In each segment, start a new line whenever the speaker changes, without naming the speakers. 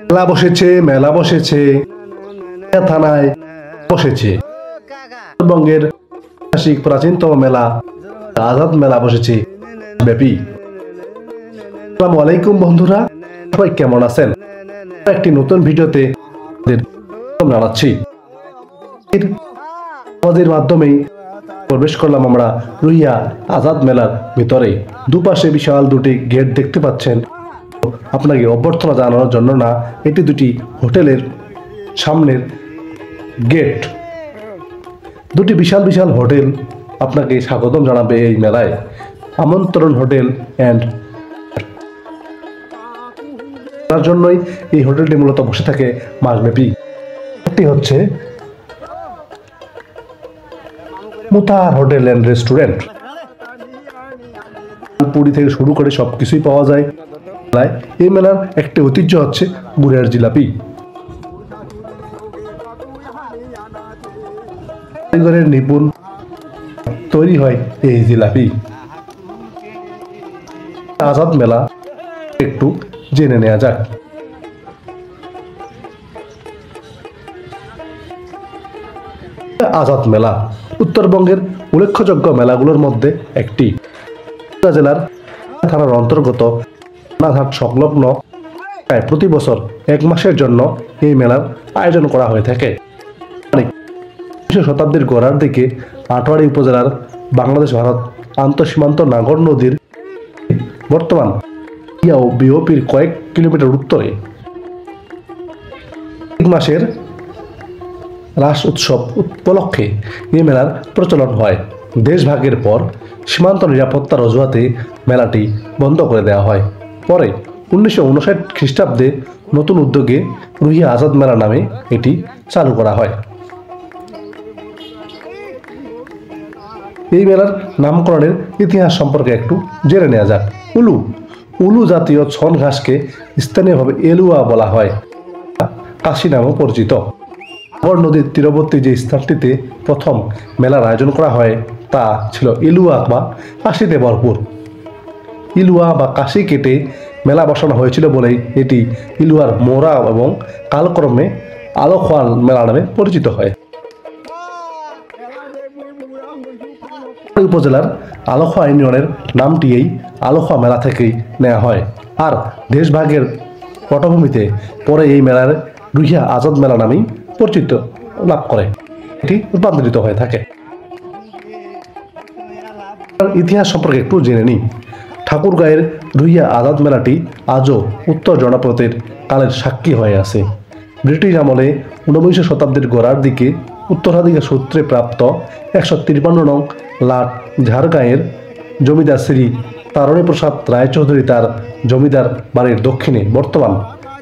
মেলা বসেছে, মেলা বসেছে, থানায় বসেছে। উত্তরবঙ্গের ঐতিহাসিক প্রাচীনতম মেলা আজাদ মেলা বসেছে ব্যাপী। আসসালামু আলাইকুম বন্ধুরা, সবাই কেমন আছেন? একটি নতুন ভিডিওতে জানাচ্ছি। আমাদের মাধ্যমেই প্রবেশ করলাম আমরা রুইয়া আজাদ মেলার ভিতরে। দুপাশে বিশাল দুটি গেট দেখতে পাচ্ছেন। আপনাকে অভ্যর্থনা জানানোর জন্য না, এটি দুটি হোটেলের সামনের গেট। দুটি বিশাল বিশাল হোটেল আপনাকে স্বাগতম জানাবে এই মেলায়। আমন্ত্রণ হোটেল অ্যান্ড তার জন্যই এই হোটেলটি মূলত বসে থাকে মাসব্যাপী। এটি হচ্ছে Mutahar hotel and restaurant. Puri থেকে শুরু করে সবকিছুই পাওয়া যায়। এই মেলার একটি ঐতিহ্য হচ্ছে গুড়ের জিলাপি। কারিগরের নিপুণ তৈরি হয় এই জিলাপি। আজাদ মেলা একটু জেনে নেওয়া যাক। আজাদ মেলা উত্তরবঙ্গের উল্লেখযোগ্য মেলাগুলোর মধ্যে একটি। জেলার থানার অন্তর্গত নাঘাট সংলগ্ন প্রতি বছর 1 মাসের জন্য এই মেলার আয়োজন করা হয়ে থাকে। 20 শতাব্দীর গোড়ার দিকে আটোয়ারি উপজেলার বাংলাদেশ ভারত আন্তঃসীমান্ত নাগর নদীর বর্তমান বিওপির কয়েক কিলোমিটার উত্তরে মাসের রাস উৎসব উপলক্ষে এই মেলার প্রচলন হয়। দেশভাগের পর সীমান্ত নিরাপত্তার অজুহাতে মেলাটি বন্ধ করে দেওয়া হয়। পরে 1959 খ্রিস্টাব্দে নতুন উদ্যোগে রুইয়া আজাদ মেলা নামে এটি চালু করা হয়। এই মেলার নামকরণের ইতিহাস সম্পর্কে একটু জেনে নেওয়া যাক। উলু জাতীয় ছন ঘাসকে স্থানীয়ভাবে এলুয়া বলা হয়, কাশি নামেও পরিচিত। নাগর নদীর তীরবর্তী যে স্থানটিতে প্রথম মেলার আয়োজন করা হয় তা ছিল ইলুয়া বা কাশিতে ভরপুর। ইলুয়া বা কাশি কেটে মেলা বসানো হয়েছিল বলেই এটি ইলুয়ার মোড়া এবং কালক্রমে আলোখোয়া মেলা নামে পরিচিত হয়। উপজেলার আলোখোয়া ইউনিয়নের নামটি এই আলোখোয়া মেলা থেকেই নেওয়া হয়। আর দেশভাগের পটভূমিতে পরে এই মেলার রুইয়া আজাদ মেলা নামেই পরিচিত লাভ করে, এটি রূপান্তরিত হয়ে থাকে। ইতিহাস সম্পর্কে একটু জেনে নিই। ঠাকুরগাঁয়ের রুইয়া আজাদ মেলাটি আজও উত্তর জনপদের কালের সাক্ষী হয়ে আছে। ব্রিটিশ আমলে 19 শতাব্দীর গোড়ার দিকে উত্তরাধিকার সূত্রে প্রাপ্ত 153 নং লাট ঝাড়গাঁয়ের জমিদার শ্রী তারণী প্রসাদ রায়চৌধুরী তার জমিদার বাড়ির দক্ষিণে বর্তমান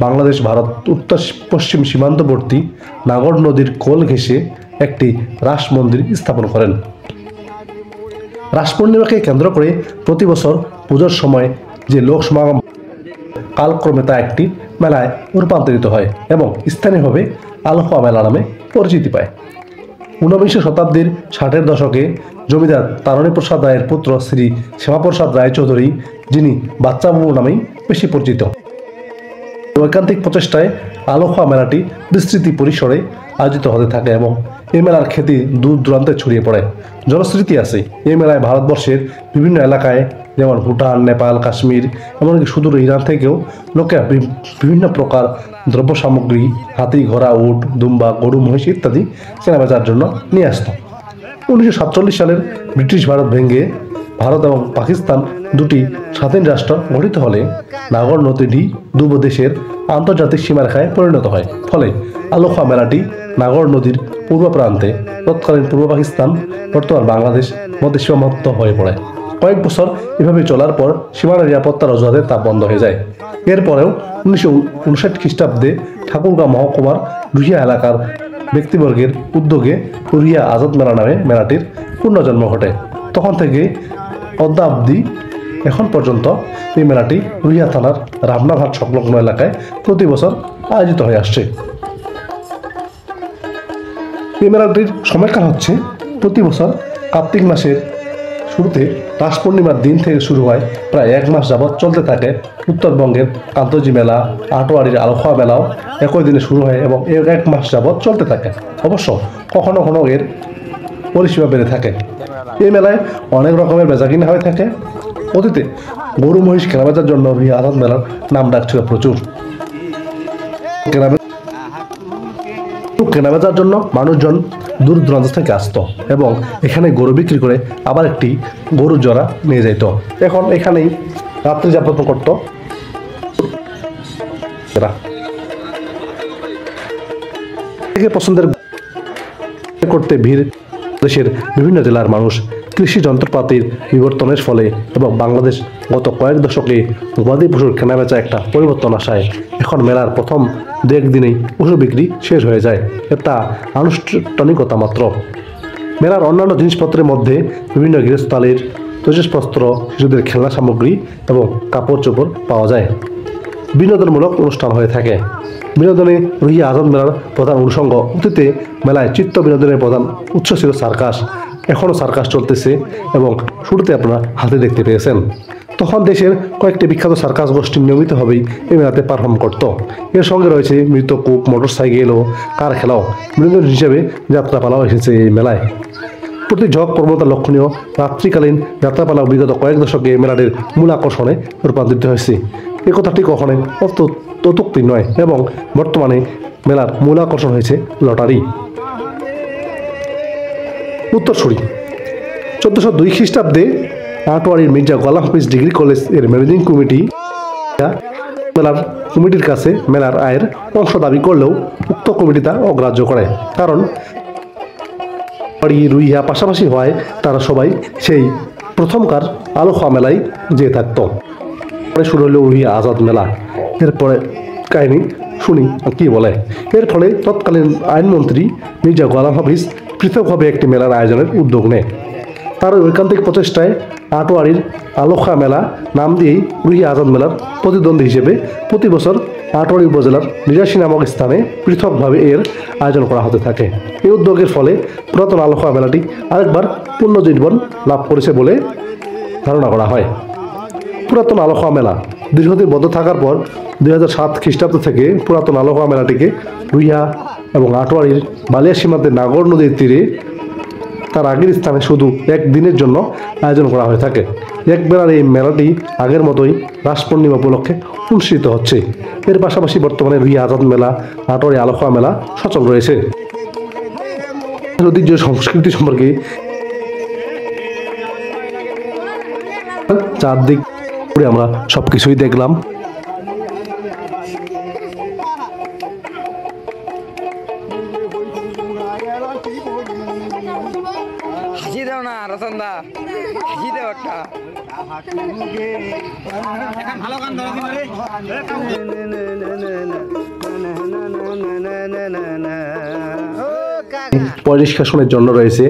বাংলাদেশ ভারত উত্তর পশ্চিম সীমান্তবর্তী নাগর নদীর কোল ঘেঁষে একটি রাস মন্দির স্থাপন করেন। রাস পূর্ণিমাকে কেন্দ্র করে প্রতি বছর পুজোর সময় যে লোক সমাগম কালক্রমে তা একটি মেলায় রূপান্তরিত হয় এবং স্থানীয়ভাবে আলোখোয়া মেলা নামে পরিচিতি পায়। 19 শতাব্দীর 60-এর দশকে জমিদার তারণী প্রসাদ রায়ের পুত্র শ্রী শ্যামাপ্রসাদ রায়চৌধুরী, যিনি বাচ্চাবাবু নামেই বেশি পরিচিত, ঐকান্তিক প্রচেষ্টায় আলোখোয়া মেলাটি বিস্তৃতি পরিসরে আয়োজিত হতে থাকে এবং এই মেলার খ্যাতি দূর দূরান্তে ছড়িয়ে পড়ে। জনশ্রুতি আছে এই মেলায় ভারতবর্ষের বিভিন্ন এলাকায় যেমন ভুটান, নেপাল, কাশ্মীর, এমনকি সুদূর ইরান থেকেও লোকেরা বিভিন্ন প্রকার দ্রব্য সামগ্রী, হাতি, ঘোড়া, উট, দুম্বা, গরু, মহিষ ইত্যাদি কেনাবেচার জন্য নিয়ে আসত। 1947 সালের ব্রিটিশ ভারত ভেঙে ভারত এবং পাকিস্তান দুটি স্বাধীন রাষ্ট্র গঠিত হলে নাগর নদীটি দুই দেশের আন্তর্জাতিক সীমারেখায় পরিণত হয়। ফলে আলোখোয়া মেলাটি নাগর নদীর পূর্ব প্রান্তে তৎকালীন পূর্ব পাকিস্তান, বর্তমান বাংলাদেশ মধ্যে সীমাবদ্ধ হয়ে পড়ে। কয়েক বছর এভাবে চলার পর সীমানা নিরাপত্তার অজুহাতে তা বন্ধ হয়ে যায়। এরপরেও 1959 খ্রিস্টাব্দে ঠাকুরগাঁও মহকুমার রুহিয়া এলাকার ব্যক্তিবর্গের উদ্যোগে রুহিয়া আজাদ মেলা নামে মেলাটির পুনর্জন্ম ঘটে। তখন থেকে অদ্যাবধি এখন পর্যন্ত এই মেলাটি রুহিয়া থানার রামনাঘাট সংলগ্ন এলাকায় প্রতি বছর আয়োজিত হয়ে আসছে। এই মেলাটির সময়কাল হচ্ছে প্রতি বছর কার্তিক মাসের শুরুতে রাস পূর্ণিমার দিন থেকে শুরু হয়, প্রায় 1 মাস যাবৎ চলতে থাকে। উত্তরবঙ্গের কান্তজি মেলা, আটোয়ারির আলখোয়া মেলাও একই দিনে শুরু হয় এবং 1 মাস যাবৎ চলতে থাকে। অবশ্য কখনো কখনো এর পরিসীমা বেড়ে থাকে। এই মেলায় অনেক রকমের বেচাকিনা হয়ে থাকে। অতীতে গরু মহিষ কেনাবেচার জন্য রুহিয়া আজাদ মেলার নাম ডাক ছিল প্রচুর। কেনাবেচার জন্য মানুষজন দূর দূরান্ত থেকে আসতো এবং এখানে গরু বিক্রি করে আবার একটি গরুর জোড়া নিয়ে যেত। এখন এখানেই রাত্রি যাপন করত। পছন্দের করতে ভিড় দেশের বিভিন্ন জেলার মানুষ। কৃষি যন্ত্রপাতির বিবর্তনের ফলে এবং বাংলাদেশ গত কয়েক দশকে গবাদি পশুর কেনাবেচা একটা পরিবর্তন আসায় এখন মেলার প্রথম 2-1 দিনেই পশু বিক্রি শেষ হয়ে যায়। এটা আনুষ্ঠানিকতা মাত্র। মেলার অন্যান্য জিনিসপত্রের মধ্যে বিভিন্ন গৃহস্থালির তৈজসপত্র, শিশুদের খেলনা সামগ্রী এবং কাপড় চোপড় পাওয়া যায়। বিনোদনমূলক অনুষ্ঠান হয়ে থাকে। বিনোদনে রুহিয়া আজাদ মেলার প্রধান অনুষঙ্গ। অতীতে মেলায় চিত্ত বিনোদনের প্রধান উৎস ছিল সার্কাস। এখনও সার্কাস চলতেছে এবং শুরুতে আপনারা হাতে দেখতে পেয়েছেন। তখন দেশের কয়েকটি বিখ্যাত সার্কাস গোষ্ঠী নিয়মিতভাবেই এই মেলাতে পারফর্ম করত। এর সঙ্গে রয়েছে মৃতকূপ, মোটরসাইকেল ও কার খেলাও। বিনোদন হিসেবে যাত্রাপালাও এসেছে এই মেলায়। প্রতি ঝক প্রবণতা লক্ষণীয়। রাত্রিকালীন যাত্রাপালা বিগত কয়েক দশকে মেলাটির মূল আকর্ষণে রূপান্তরিত হয়েছে। এ কথাটি কখনোই অত্যুক্তি নয় এবং বর্তমানে মেলার মূল আকর্ষণ হয়েছে লটারি। উত্তরসূরি 1402 খ্রিস্টাব্দে আটোয়ারির মির্জা গোলাম হাফিজ ডিগ্রি কলেজ এর ম্যানেজিং কমিটি মেলার কমিটির কাছে মেলার আয়ের অংশ দাবি করলেও উক্ত কমিটি তা অগ্রাহ্য করে। কারণ রুহিয়া পাশাপাশি হওয়ায় তারা সবাই সেই প্রথমকার আলখোয়া মেলায় যেয়ে থাকত। পরে শুরু হলো রুহিয়া আজাদ মেলা। এরপরে কাহিনী শুনি কি বলে। এর ফলে তৎকালীন আইনমন্ত্রী মির্জা গোলাম হাফিজ পৃথকভাবে একটি মেলার আয়োজনের উদ্যোগ নেয়। তার ঐকান্তিক প্রচেষ্টায় আটোয়ারির আলখোয়া মেলা নাম দিয়েই রুহিয়া আজাদ মেলার প্রতিদ্বন্দ্বী হিসেবে প্রতি বছর আটোয়ারি উপজেলার ৮৯ নামক স্থানে পৃথকভাবে এর আয়োজন করা হতে থাকে। এই উদ্যোগের ফলে পুরাতন আলখোয়া মেলাটি আরেকবার পুনর্জীবন লাভ করেছে বলে ধারণা করা হয়। পুরাতন আলখোয়া মেলা দীর্ঘদিন বন্ধ থাকার পর 2007 খ্রিস্টাব্দ থেকে পুরাতন আলখোয়া মেলাটিকে রুহিয়া এবং আটোয়ারির বালিয়া সীমান্তের নাগর নদীর তীরে তার আগের স্থানে শুধু 1 দিনের জন্য আয়োজন করা হয়ে থাকে। একবেলার এই মেলাটি আগের মতোই রাস পূর্ণিমা উপলক্ষে অনুষ্ঠিত হচ্ছে। এর পাশাপাশি বর্তমানে রুহিয়া আজাদ মেলা, আটোয়ারি আলখোয়া মেলা সচল রয়েছে। ঐতিহ্য সংস্কৃতি সম্পর্কে চারদিক ঘুরে আমরা সবকিছুই দেখলাম।
হাসি দাও না রতনদা, হাসি দাও একটা। ভালো গান
পরিষ্কারের জন্য রয়েছে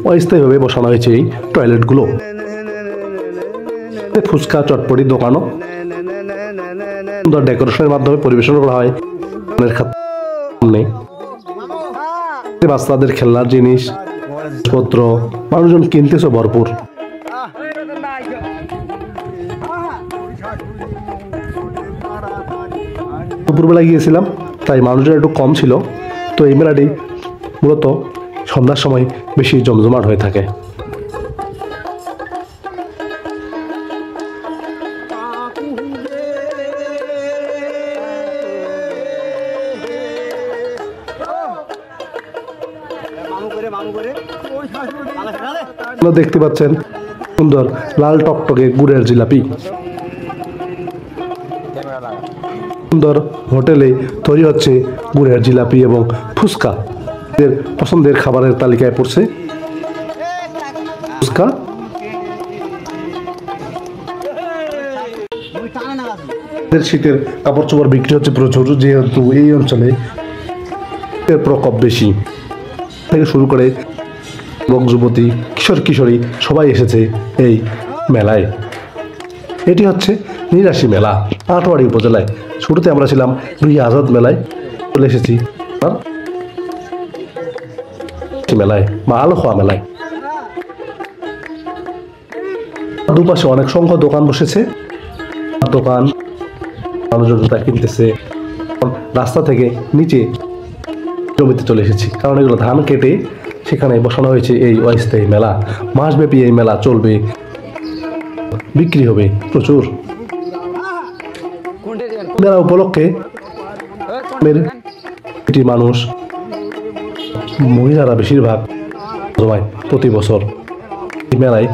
অস্থায়ীভাবে বসানো হয়েছে এই টয়লেটগুলো। ফুচকা চটপটি দোকানও সুন্দর ডেকোরেশনের মাধ্যমে পরিবেশন করা হয়। বাচ্চাদের খেলনার জিনিস পত্র মানুষজন কিনতেছে ভরপুর। দুপুরবেলা গিয়েছিলাম, তাই মানুষজন একটু কম ছিল। তো এই মেলাটি মূলত সন্ধ্যার সময় বেশি জমজমাট হয়ে থাকে। দেখতে পাচ্ছেন সুন্দর লাল টকটকে গুড়ের জিলাপি। সুন্দর হোটেলে তৈরি হচ্ছে গুড়ের জিলাপি এবং ফুচকা। পছন্দের খাবারের তালিকায় পড়ছে ফুচকা শীতের কাপড় চোপড় বিক্রি হচ্ছে প্রচুর, যেহেতু এই অঞ্চলে শীতের প্রকোপ বেশি। থেকে শুরু করে যুবক যুবতী, কিশোর কিশোরী সবাই এসেছে এই মেলায়। এটি হচ্ছে নিরাশি মেলা, আটোয়ারি উপজেলায়। শুরুতে আমরা ছিলাম রুইয়া আজাদ মেলায়, চলে এসেছি মেলায় বা আলোখোয়া মেলায়। দুপাশে অনেক সংখ্যক দোকান বসেছে, দোকান মানুষজন জুতা কিনতেছে। রাস্তা থেকে নিচে জমিতে চলে এসেছি, কারণ এগুলো ধান কেটে সেখানে বসানো হয়েছে এই অস্থায়ী মেলা। মাসব্যাপী এই মেলা চলবে, বিক্রি হবে প্রচুর। মেলা উপলক্ষে মানুষ, মহিলারা বেশিরভাগ জমায় প্রতি বছর এই মেলায়।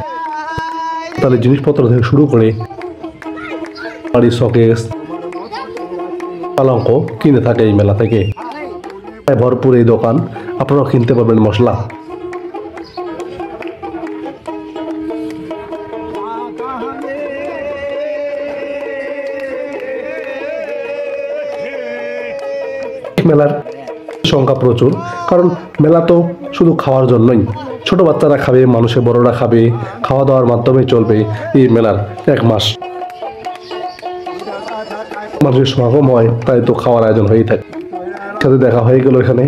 তাহলে জিনিসপত্র থেকে শুরু করে বাড়ি শোকেস পালঙ্ক কিনে থাকে এই মেলা থেকে। ভরপুর এই দোকান, আপনারাও কিনতে পারবেন মশলা। মেলার সংখ্যা প্রচুর, কারণ মেলা তো শুধু খাওয়ার জন্যই। ছোট বাচ্চারা খাবে, মানুষের বড়রা খাবে, খাওয়া দাওয়ার মাধ্যমে চলবে এই মেলার এক মাস। মানুষের সমাগম হয়, তাই তো খাওয়ার আয়োজন হয়েই থাকে। সাথে দেখা হয়ে গেল এখানে।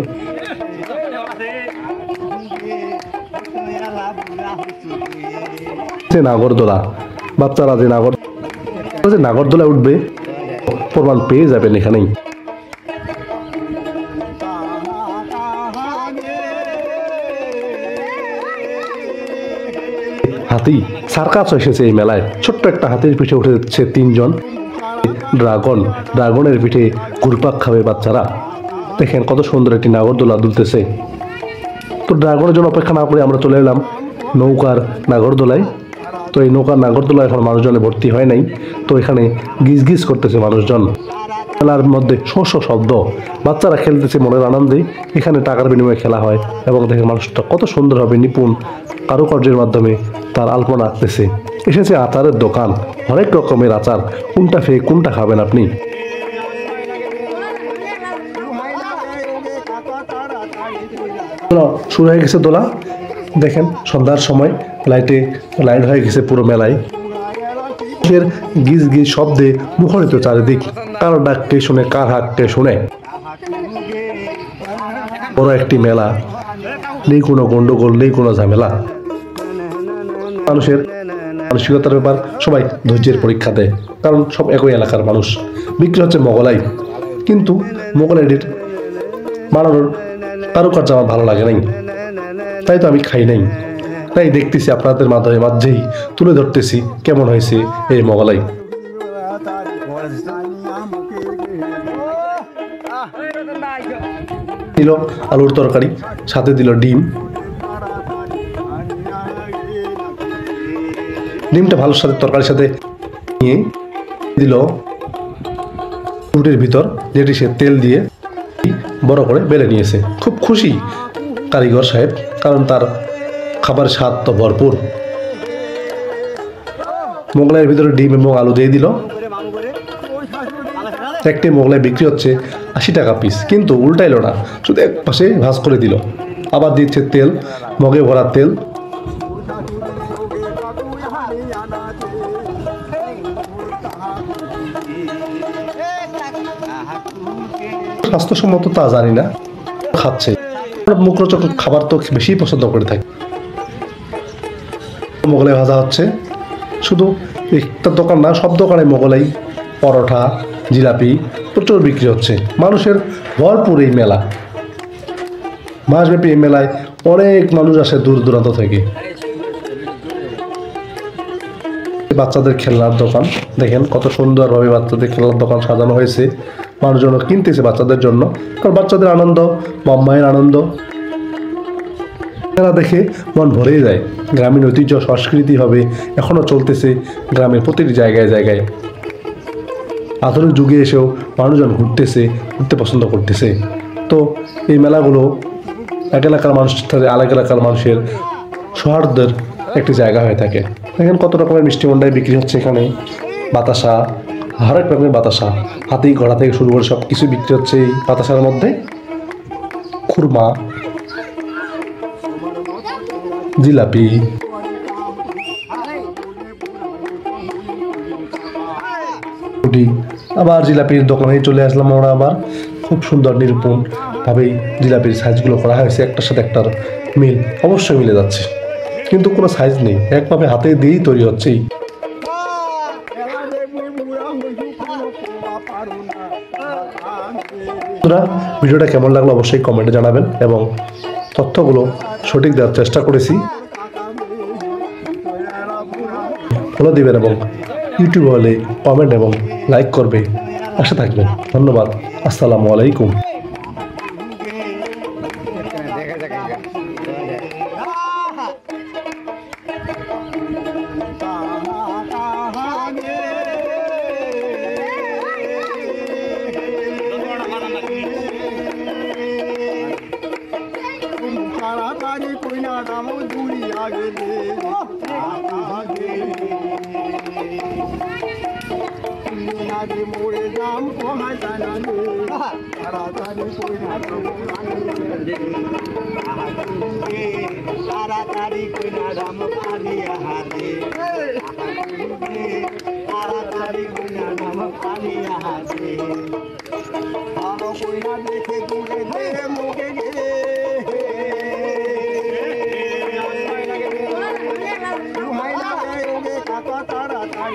নাগরদোলা, বাচ্চারা যে নাগরদোলায় উঠবে প্রমাণ পেয়ে যাবেন এখানেই। হাতি সার্কাস এসেছে এই মেলায়। ছোট্ট একটা হাতির পিঠে উঠে যাচ্ছে 3 জন। ড্রাগনের পিঠে ঘুরপাক খাবে বাচ্চারা। দেখেন কত সুন্দর একটি নাগরদোলা দুলতেছে। তো ড্রাগনের জন্য অপেক্ষা না করে আমরা চলে এলাম নৌকার নাগরদোলায়। তো এই নৌকার নাগরদোলা এখন মানুষজনে ভর্তি হয় নাই, তো এখানে গিজ গিজ করতেছে মানুষজন। খেলার মধ্যে শস্য শব্দ, বাচ্চারা খেলতেছে মনের আনন্দে। এখানে টাকার বিনিময়ে খেলা হয় এবং দেখেন মানুষটা কত সুন্দরভাবে নিপুণ কারুকার্যের মাধ্যমে তার আলপনা আঁকতেছে। এসেছে আচারের দোকান, অনেক রকমের আচার, কোনটা খেয়ে কোনটা খাবেন আপনি। শুরু হয়ে গেছে দোলা, দেখেন সন্ধ্যার সময় লাইট হয়ে গেছে পুরো মেলায়। গিজ গিজ শব্দে মুখরিত চারিদিক, কারো ডাককে শুনে কার হাঁককে শুনে। বড় একটি মেলা, নেই কোনো গন্ডগোল, নেই কোনো ঝামেলা। মানুষের মানসিকতার ব্যাপার, সবাই ধৈর্যের পরীক্ষা দেয়, কারণ সব একই এলাকার মানুষ। বিক্রি হচ্ছে মোগলাই, কিন্তু মোগলাইটির বানানোর কারুকার্য আমার ভালো লাগে নাই, তাই তো আমি খাই নাই। তাই দেখতেছি আপনাদের মাঝেই তুলে ধরতেছি কেমন হয়েছে এই মোগলাই। দিল আলুর তরকারি, সাথে দিল ডিমটা ভালোর সাথে তরকারির সাথে নিয়ে দিল রুটির ভিতর, যেটি সে তেল দিয়ে বড় করে বেলে নিয়েছে। খুব খুশি কারিগর সাহেব, কারণ তার খাবার স্বাদ তো ভরপুর। মোগলাইয়ের ভিতরে ডিম এবং আলু দিয়ে দিল। একটি মোগলাই বিক্রি হচ্ছে 80 টাকা পিস, কিন্তু উল্টাইলো না, শুধু এক পাশে ভাঁজ করে দিল। আবার দিচ্ছে তেল, মগে ভরা তেল। স্বাস্থ্যসম্মত তা জানি না, খাচ্ছে। মুখরোচক খাবার তো বেশি পছন্দ করে থাকে। মোগলাই ভাজা হচ্ছে, শুধু একটা দোকান না, সব দোকানে মোগলাই, পরোটা, জিলাপি প্রচুর বিক্রি হচ্ছে। মানুষের ভরপুর এই মেলা, মাসব্যাপী এই মেলায় অনেক মানুষ আসে দূর দূরান্ত থেকে। বাচ্চাদের খেলনার দোকান, দেখেন কত সুন্দরভাবে বাচ্চাদের খেলনার দোকান সাজানো হয়েছে। মানুষজন কিনতেছে বাচ্চাদের জন্য, কারণ বাচ্চাদের আনন্দ, মায়ের আনন্দ। মেলা দেখে মন ভরেই যায়। গ্রামীণ ঐতিহ্য সংস্কৃতি হবে এখনো চলতেছে গ্রামের প্রতিটি জায়গায় জায়গায়। আধুনিক যুগে এসেও মানুষজন ঘুরতে পছন্দ করতেছে। তো এই মেলাগুলো এক এলাকার মানুষের সাথে আরেক এলাকার মানুষের সৌহার্দ্যের একটি জায়গা হয়ে থাকে। দেখেন কত রকমের মিষ্টি মন্ডাই বিক্রি হচ্ছে এখানে, বাতাসা, হরেক রকমের বাতাসা, হাতি ঘোড়া থেকে শুরু করে সব কিছু বিক্রি হচ্ছে এই বাতাসার মধ্যে। খুরমা, জিলাপি, রুটি। আবার জিলাপির দোকানে চলে আসলাম আমরা আবার। খুব সুন্দর নিরূপণ ভাবেই জিলাপির সাইজগুলো করা হয়েছে, একটার সাথে একটার মিল অবশ্যই মিলে যাচ্ছে, কিন্তু কোনো সাইজ নেই, একভাবে হাতে দিয়েই তৈরি হচ্ছে। বন্ধুরা, ভিডিওটা কেমন লাগলো অবশ্যই কমেন্টে জানাবেন এবং তথ্যগুলো সঠিক দেওয়ার চেষ্টা করেছি। ফলো দিবেন এবং ইউটিউব হলে কমেন্ট এবং লাইক করবে, পাশে থাকবেন। ধন্যবাদ। আসসালামু আলাইকুম।
তাড়াতাড়ি কইনা দাম দুরিয়া গেলে আগে মরে দাম কমায় জানালে তাড়াতাড়ি কইনা তাড়াতাড়ি কইনা দাম পারিয়া হাতে তাড়াতাড়ি কইনা দাম পারিয়া হাতে ভালো কইনা দেখে ঘুরে দেখে মুখে গেলে তাড়াতাড়ি